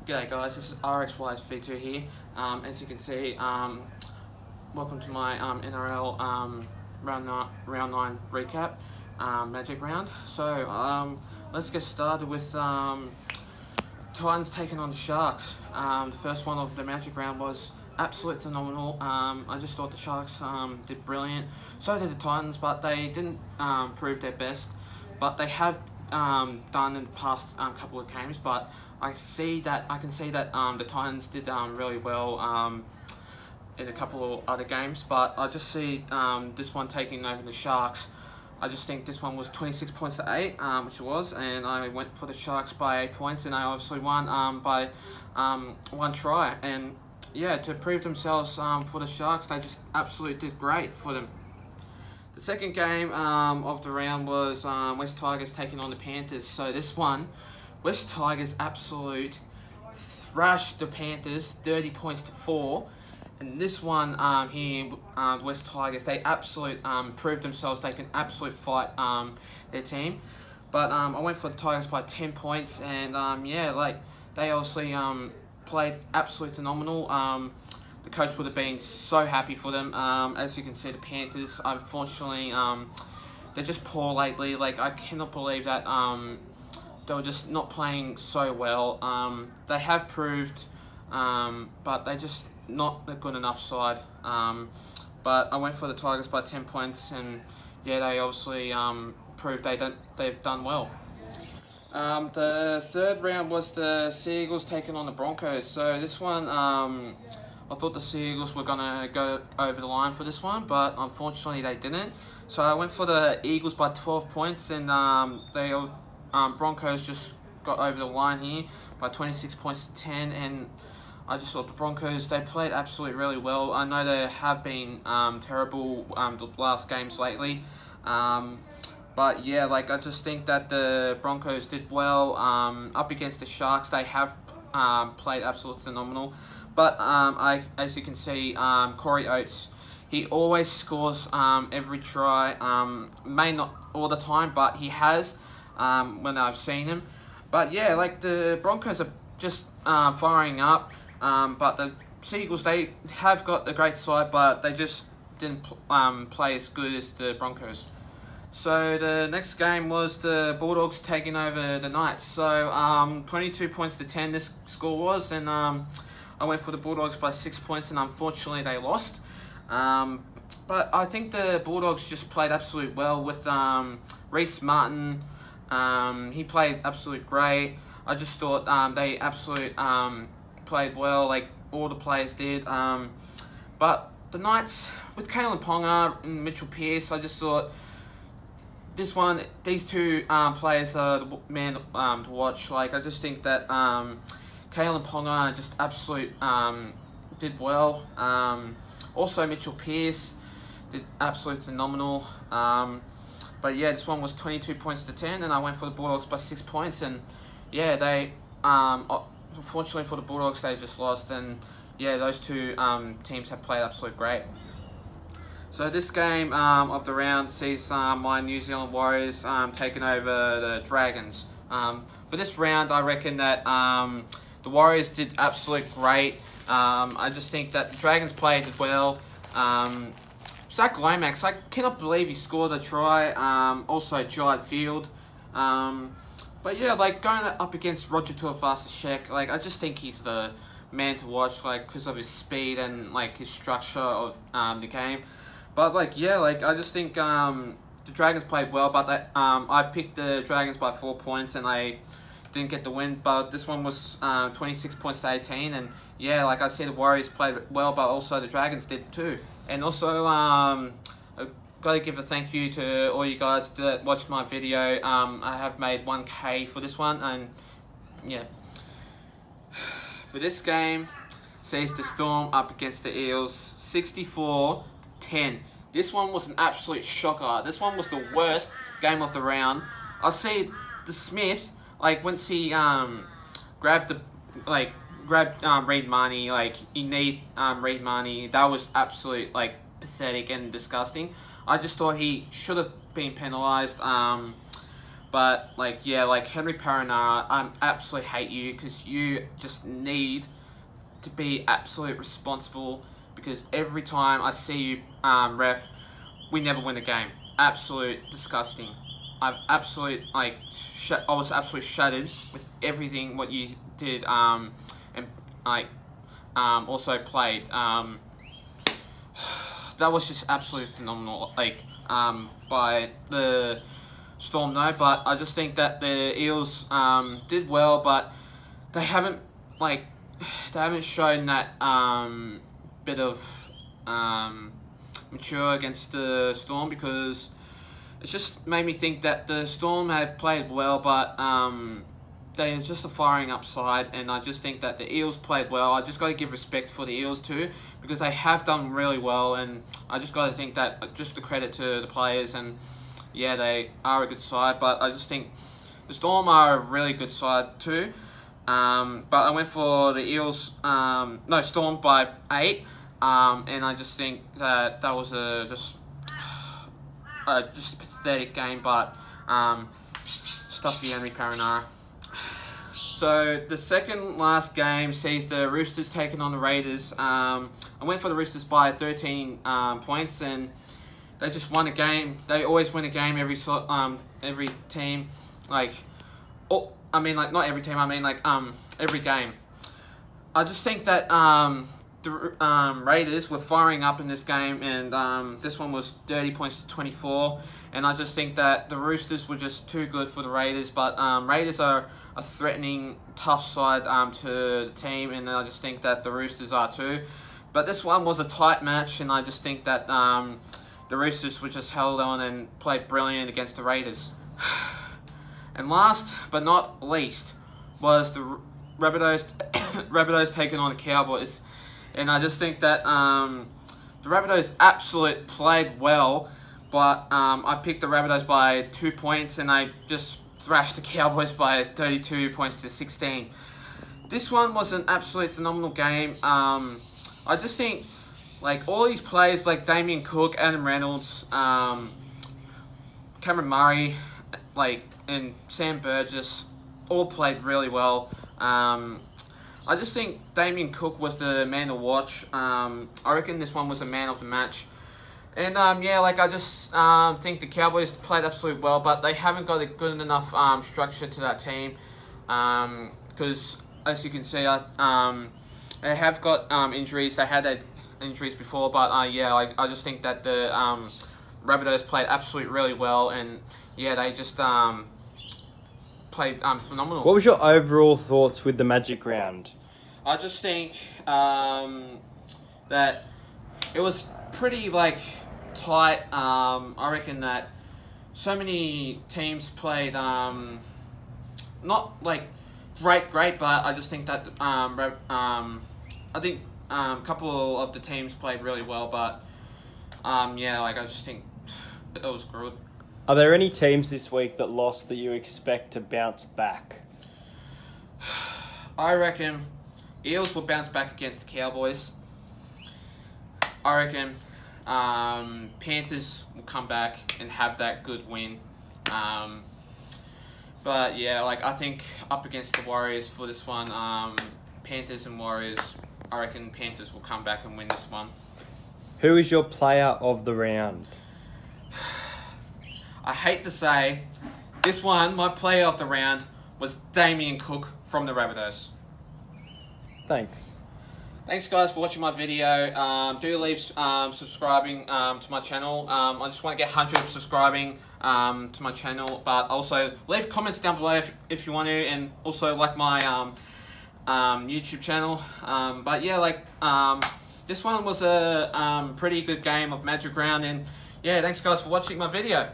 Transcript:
G'day guys, this is Rxys V2 here. As you can see, welcome to my NRL round 9 recap, magic round. So let's get started with Titans taking on the Sharks. The first one of the magic round was absolutely phenomenal. I just thought the Sharks did brilliant. So did the Titans, but they didn't prove their best. But they have done in the past couple of games. But I can see that the Titans did really well in a couple of other games. But I just see this one taking over the Sharks. I just think this one was 26 points to 8, which it was, and I went for the Sharks by 8 points, and I obviously won by 1 try. And yeah, to prove themselves for the Sharks, they just absolutely did great for them. The second game of the round was West Tigers taking on the Panthers. So this one, West Tigers absolute thrashed the Panthers 30 points to 4. And this one here, West Tigers, they absolute proved themselves they can absolute fight their team. But I went for the Tigers by 10 points, and yeah, like they obviously played absolutely phenomenal. The coach would have been so happy for them. As you can see, the Panthers, unfortunately, they're just poor lately. Like, I cannot believe that they were just not playing so well. They have proved, but they just not a good enough side. But I went for the Tigers by 10 points, and yeah, they obviously proved they've done well. The third round was the Sea Eagles taking on the Broncos. So this one, I thought the Sea Eagles were going to go over the line for this one, but unfortunately they didn't. So I went for the Eagles by 12 points, and Broncos just got over the line here by 26 points to 10. And I just thought the Broncos, they played absolutely really well. I know they have been terrible the last games lately. But yeah, like I just think that the Broncos did well up against the Sharks. They have played absolutely phenomenal. But as you can see, Corey Oates, he always scores every try. May not all the time, but he has when I've seen him. But yeah, like the Broncos are just firing up. But the Sea Eagles, they have got a great side, but they just didn't play as good as the Broncos. So the next game was the Bulldogs taking over the Knights. So 22 points to 10 this score was, and I went for the Bulldogs by 6 points, and unfortunately they lost. But I think the Bulldogs just played absolutely well with Rhys Martin. He played absolutely great. I just thought they absolutely played well, like all the players did. But the Knights, with Kalen Ponga and Mitchell Pearce, I just thought these two players are the man to watch. Like, I just think that Kalen Ponga just absolute did well. Also Mitchell Pearce did absolutely phenomenal. But yeah, this one was 22 points to 10, and I went for the Bulldogs by 6 points. And yeah, they unfortunately for the Bulldogs, they just lost. And yeah, those two teams have played absolutely great. So this game of the round sees my New Zealand Warriors taking over the Dragons. For this round, I reckon that the Warriors did absolutely great. I just think that the Dragons played well. Zach Lomax, I cannot believe he scored a try. Also, Giant Field. But yeah, like going up against Roger Tuivasa-Sheck, like I just think he's the man to watch, like because of his speed and like his structure of the game. But like yeah, like I just think the Dragons played well, but I picked the Dragons by 4 points and I didn't get the win. But this one was 26 points to 18, and yeah, like I said, the Warriors played well, but also the Dragons did too. And also I've got to give a thank you to all you guys that watched my video. I have made 1K for this one, and yeah. For this game, sees the Storm up against the Eels, 64-10. This one was an absolute shocker. This one was the worst game of the round. I see the Smith, like once he grabbed Reed Marnie, like he need Reed Marnie. That was absolute like pathetic and disgusting. I just thought he should have been penalised. But like, yeah, like Henry Paranara, I absolutely hate you because you just need to be absolute responsible, because every time I see you ref, we never win a game. Absolute disgusting. I was absolutely shattered with everything what you did, and like also played. That was just absolutely phenomenal. Like by the Storm, though. But I just think that the Eels did well, but they haven't shown that bit of mature against the Storm, because it's just made me think that the Storm had played well, but they're just a firing upside, and I just think that the Eels played well. I just got to give respect for the Eels too, because they have done really well, and I just got to think that just the credit to the players, and yeah, they are a good side, but I just think the Storm are a really good side too. But I went for the Eels, Storm by 8, and I just think that was just a pathetic game, but stuff for Henry Paranara. So the second last game sees the Roosters taking on the Raiders. I went for the Roosters by 13 points, and they just won a game. They always win a game every team. Not every team. Every game. I just think that the Raiders were firing up in this game, and this one was 30 points to 24. And I just think that the Roosters were just too good for the Raiders. But Raiders are a threatening, tough side to the team, and I just think that the Roosters are too. But this one was a tight match, and I just think that the Roosters were just held on and played brilliant against the Raiders. And last but not least was the Rabbitohs taking on the Cowboys. And I just think that the Rabbitohs absolutely played well, but I picked the Rabbitohs by 2 points, and I just thrashed the Cowboys by 32 points to 16. This one was an absolute phenomenal game. I just think all these players like Damien Cook, Adam Reynolds, Cameron Murray, and Sam Burgess all played really well. I just think Damien Cook was the man to watch. I reckon this one was a man of the match. And I just think the Cowboys played absolutely well, but they haven't got a good enough structure to that team. Because as you can see, they have got injuries. They had injuries before, but I just think that the Rabbitohs played absolutely really well, and they just played phenomenal. What was your overall thoughts with the Magic Round? I just think that it was pretty tight. I reckon that so many teams played not great, but I just think that a couple of the teams played really well, but I just think it was good. Are there any teams this week that lost that you expect to bounce back? I reckon Eels will bounce back against the Cowboys. I reckon Panthers will come back and have that good win. But I think up against the Warriors for this one, Panthers and Warriors, I reckon Panthers will come back and win this one. Who is your player of the round? I hate to say, this one, my player of the round was Damien Cook from the Rabbitohs. Thanks. Thanks guys for watching my video. Do leave subscribing to my channel. I just want to get 100 subscribing to my channel, but also leave comments down below if you want to, and also like my YouTube channel. This one was a pretty good game of Magic Round, and thanks guys for watching my video.